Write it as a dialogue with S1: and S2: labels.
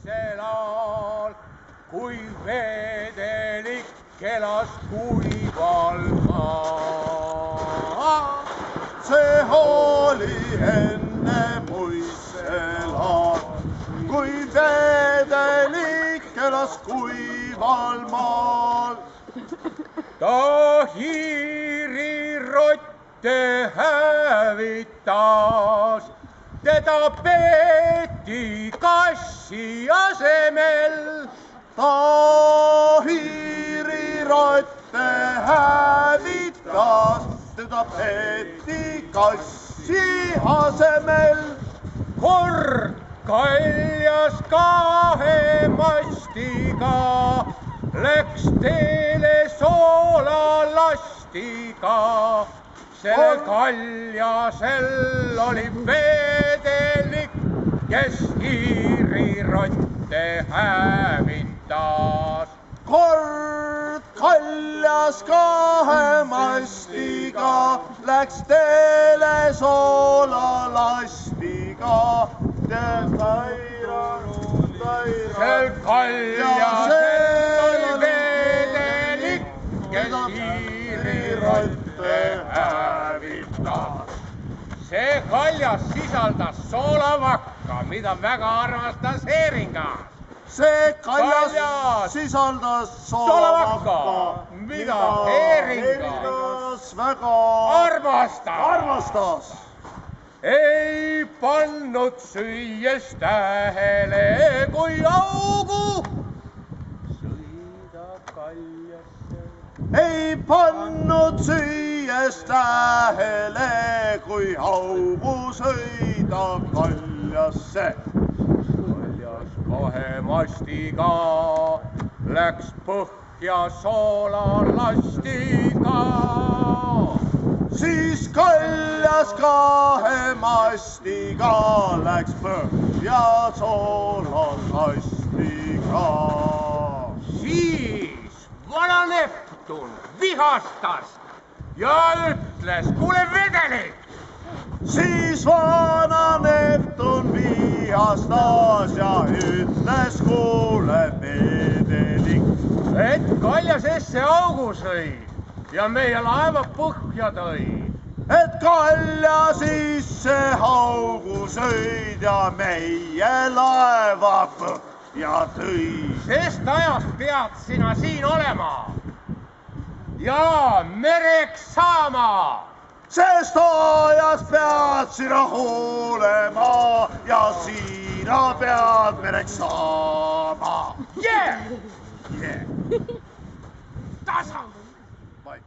S1: sel kui vedelik elas kuival maal.
S2: See oli enne muistelal, kui vedelik elas kuival maal.
S1: Ta hiirirotte hävitas, teda peeti kassi asemel.
S2: Ta hiirirotte hävitas, teda peeti kassi asemel.
S1: Kord kaljas kahe mastiga, läks teele soolalastiga. Sellel kaljasel oli vedelik, kes hiirirotte hävitas.
S2: Kord kaljas kahe mastiga, läks teele soolalastiga.
S1: Sellel kaljasel oli vedelik, kes hiirirotte hävitas. See kaljas sisaldas soolavakka, mida väga armastas Heeringas.
S2: See kaljas sisaldas soolavakka,
S1: mida Heeringas
S2: väga armastas.
S1: Ei pannud süües tähele, kui augu sõidab kaljasse.
S2: Ei pannud süües tähele, kui augu sõidab kaljasse.
S1: Kaljas kahe mastiga läks põhja soolalastiga.
S2: Siis kaljas kahe mastiga läks põhja soolalastiga.
S1: Siis vana Neptun vihastas ja ütles, kuule vedelik.
S2: Siis vana Neptun vihastas ja ütles, kuule vedelik.
S1: Et kaljasesse augu sõi ja meie laeva põhja tõi.
S2: Et kalja sisse augu sõid ja meie laeva põhja tõi.
S1: Sest ajast pead sina siin olema ja mereks saama.
S2: Sest ajast pead sina olema ja sina pead mereks saama.
S1: Yeah!
S2: Yeah.
S1: Tasa!
S2: Vai.